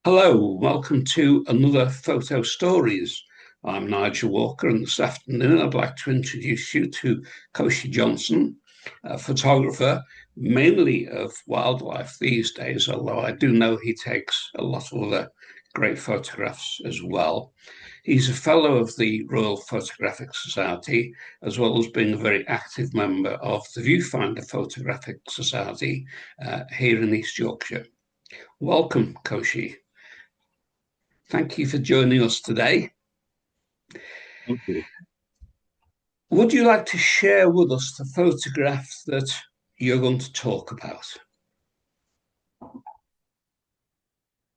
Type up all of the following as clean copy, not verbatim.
Hello, welcome to another Photo Stories. I'm Nigel Walker, and this afternoon I'd like to introduce you to Koshy Johnson, a photographer mainly of wildlife these days, although I do know he takes a lot of other great photographs as well. He's a fellow of the Royal Photographic Society, as well as being a very active member of the Viewfinder Photographic Society here in East Yorkshire. Welcome, Koshy. Thank you for joining us today. Thank you. Would you like to share with us the photograph that you're going to talk about?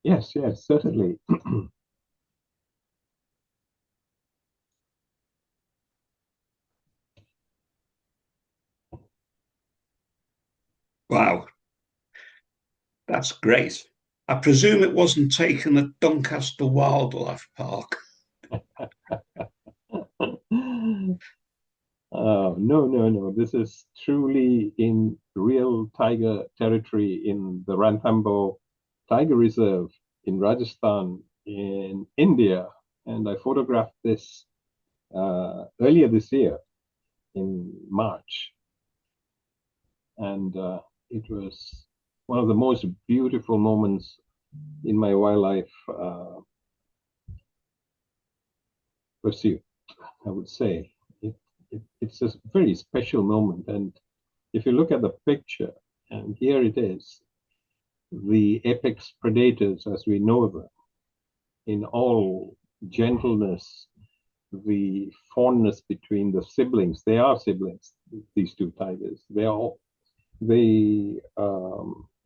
Yes, certainly. Wow, that's great. I presume it wasn't taken at Doncaster Wildlife Park. No. This is truly in real tiger territory in the Ranthambore Tiger Reserve in Rajasthan in India. And I photographed this earlier this year in March. And it was one of the most beautiful moments in my wildlife pursuit, I would say. It's a very special moment. And if you look at the picture, and here it is, the apex predators as we know them, in all gentleness, the fondness between the siblings. They are siblings, these two tigers. They are all, they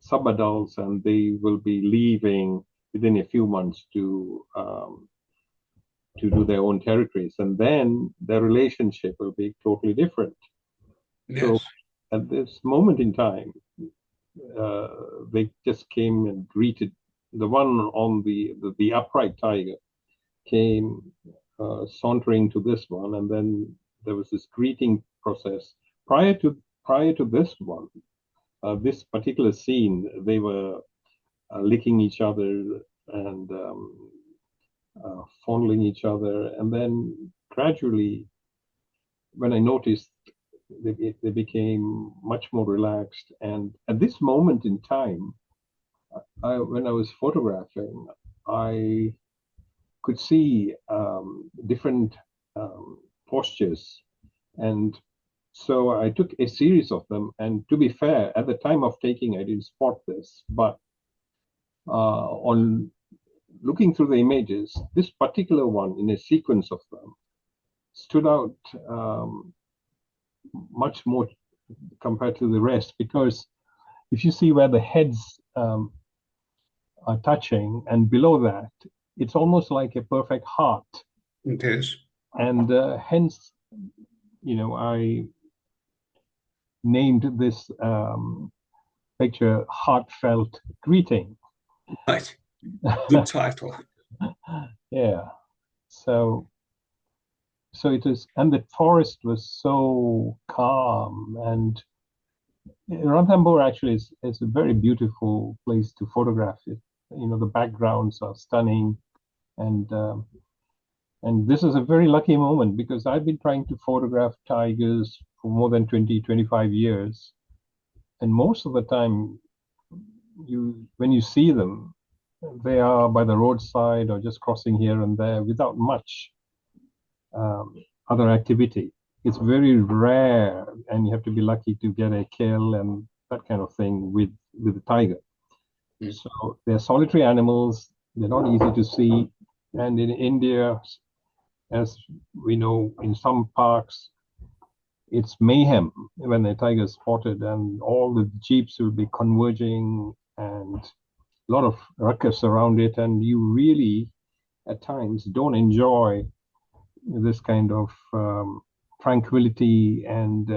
subadults, and they will be leaving within a few months to do their own territories, and then their relationship will be totally different. So Yes. at this moment in time, they just came and greeted the one on the upright tiger came sauntering to this one, and then there was this greeting process prior to this one. This particular scene, they were licking each other and fondling each other, and then gradually, when I noticed, they became much more relaxed. And at this moment in time, when I was photographing, I could see different postures. And so I took a series of them. And to be fair, at the time of taking, I didn't spot this. But on looking through the images, this particular one in a sequence of them stood out much more compared to the rest, because if you see where the heads are touching, and below that, it's almost like a perfect heart. It is. And hence, I named this picture Heartfelt Greeting. Right. Good title. Yeah. So it is, and the forest was so calm. And Ranthambore actually is a very beautiful place to photograph it. The backgrounds are stunning, and this is a very lucky moment, because I've been trying to photograph tigers for more than 20-25 years, and most of the time, when you see them, they are by the roadside or just crossing here and there without much other activity. It's very rare, and you have to be lucky to get a kill and that kind of thing with the tiger. Mm. So they're solitary animals. They're not easy to see. And in India, as we know, in some parks, it's mayhem when the tiger is spotted, and all the jeeps will be converging, and a lot of ruckus around it, and you really, at times, don't enjoy this kind of tranquility and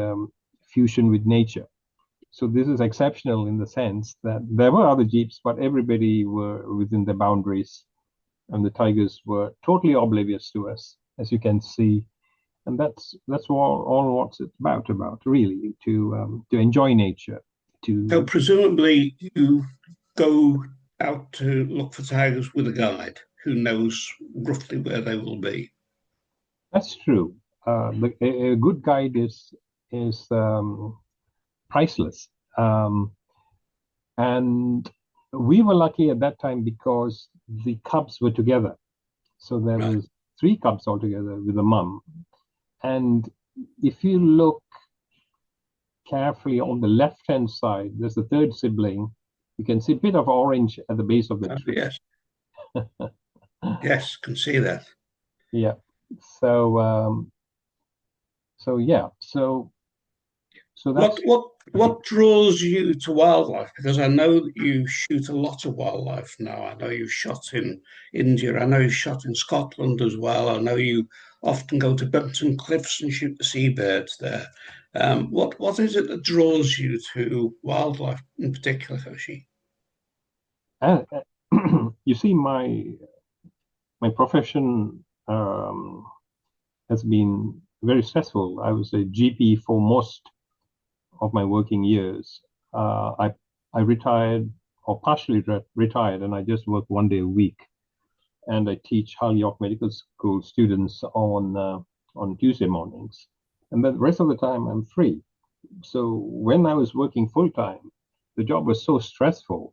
fusion with nature. So this is exceptional in the sense that there were other jeeps, but everybody were within the boundaries, and the tigers were totally oblivious to us, as you can see. And that's all what's it's about really, to enjoy nature, So to. presumably you go out to look for tigers with a guide who knows roughly where they will be. That's true. A good guide is priceless. And we were lucky at that time because the cubs were together. So there Right. was three cubs altogether with the mum. And if you look carefully on the left-hand side, there's the third sibling. You can see a bit of orange at the base of the Oh, tree. yes, yes, can see that. Yeah. So so yeah. So What that's what what draws you to wildlife? Because I know that you shoot a lot of wildlife now. I know you've shot in India. I know you've shot in Scotland as well. I know you often go to Bimpton Cliffs and shoot the seabirds there. What is it that draws you to wildlife in particular, Koshy? uh, you see my profession has been very stressful. I was a GP for most of my working years. I retired or partially retired, and I just work 1 day a week. And I teach Hull York Medical School students on Tuesday mornings, and then the rest of the time I'm free. So when I was working full time, the job was so stressful,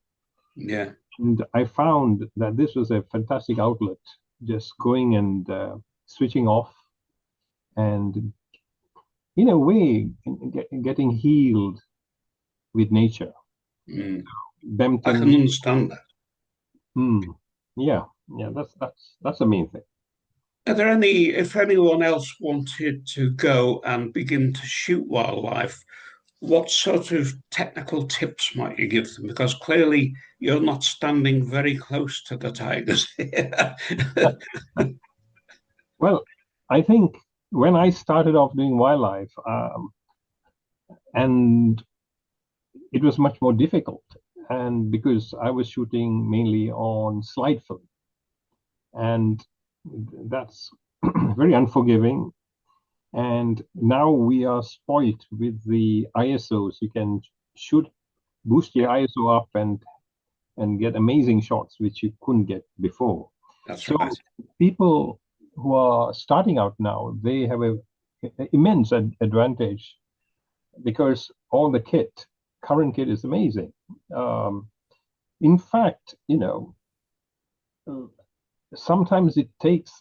Yeah, and I found that this was a fantastic outlet, just going and switching off, and in a way, getting healed with nature. mm, I can Bempton, understand that. mm, yeah, yeah, that's the main thing. Are there any, if anyone else wanted to go and begin to shoot wildlife, what sort of technical tips might you give them? Because clearly you're not standing very close to the tigers here. Well, I think when I started off doing wildlife, and it was much more difficult, and because I was shooting mainly on slide film, and that's very unforgiving. And now we are spoilt with the ISOs. You can shoot, boost your ISO up, and get amazing shots which you couldn't get before. That's So right. people who are starting out now, they have a immense advantage because all the current kit is amazing. Um, in fact, sometimes it takes,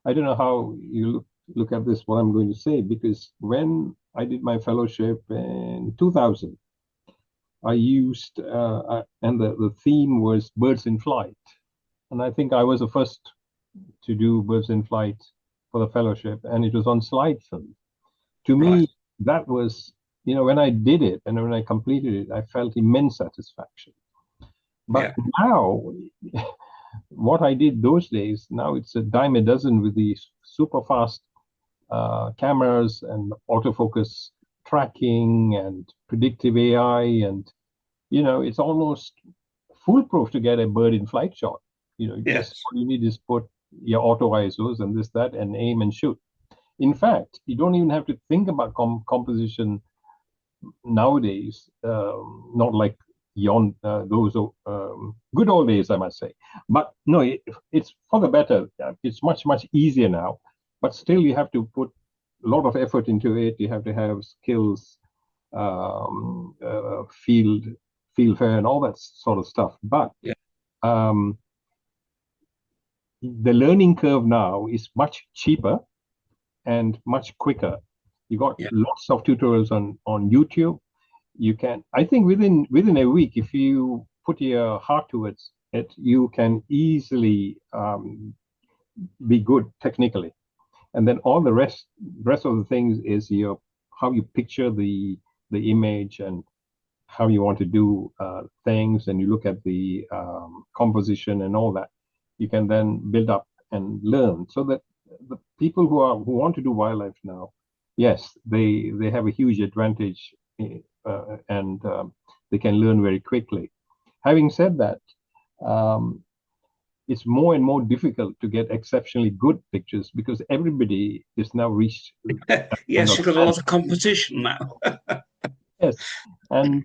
I don't know how you look at this, what I'm going to say, because when I did my fellowship in 2000, I used, and the theme was birds in flight. And I think I was the first to do birds in flight for the fellowship, and it was on slide film. To Right. me, that was, when I did it and when I completed it, I felt immense satisfaction. But Yeah. now, what I did those days, now it's a dime a dozen with these super fast cameras and autofocus tracking and predictive AI. And, it's almost foolproof to get a bird in flight shot. Just Yes. all you need is put your auto ISOs and this, that, and aim and shoot. In fact, you don't even have to think about composition nowadays, not like those good old days, I must say. But no, it's for the better. It's much, much easier now. But still, you have to put a lot of effort into it. You have to have skills, um, uh, field, field fair, and all that sort of stuff. But Yeah. um, the learning curve now is much cheaper and much quicker. You got Yeah. lots of tutorials on YouTube. You can, I think, within a week, if you put your heart towards it, you can easily be good technically. And then all the rest of the things is your how you picture the image and how you want to do things, and you look at the composition and all that. You can then build up and learn, so that the people who want to do wildlife now, yes, they have a huge advantage, and they can learn very quickly. Having said that, um, it's more and more difficult to get exceptionally good pictures because everybody is now reached that kind Yes, of you've got a standard. lot of competition now. Yes, and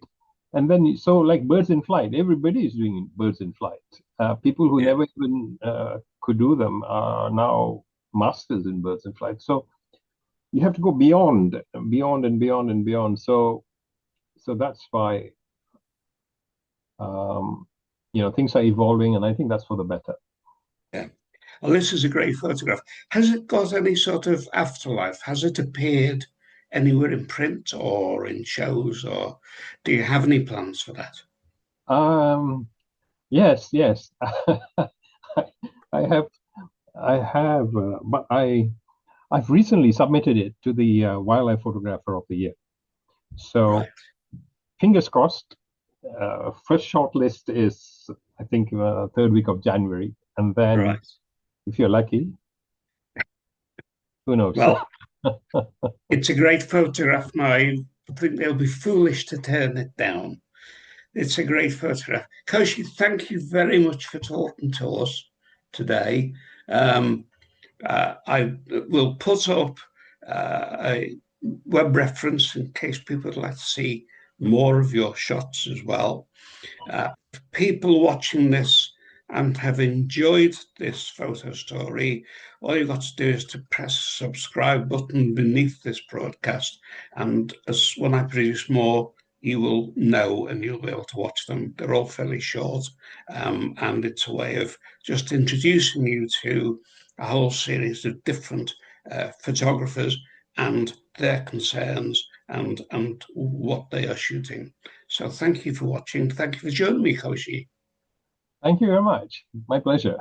And then, so like birds in flight, everybody is doing birds in flight. People who Yeah, never even could do them are now masters in birds in flight. So you have to go beyond, beyond and beyond and beyond. So that's why um, things are evolving, and I think that's for the better. yeah. Well, this is a great photograph. Has it got any sort of afterlife? Has it appeared anywhere in print or in shows, or do you have any plans for that? Um, yes, yes. I have, but I've recently submitted it to the Wildlife Photographer of the Year. Right, So fingers crossed. First shortlist is, I think, third week of January, and then right. if you're lucky, who knows? Well, it's a great photograph now. I think they'll be foolish to turn it down. It's a great photograph. Koshy, thank you very much for talking to us today. Um, I will put up a web reference in case people would like to see more of your shots as well. People watching this and have enjoyed this photo story, all you've got to do is to press the subscribe button beneath this broadcast. And as when I produce more, you will know and you'll be able to watch them. They're all fairly short, and it's a way of just introducing you to a whole series of different photographers and their concerns and what they are shooting. So thank you for watching. Thank you for joining me, Koshy. Thank you very much. My pleasure.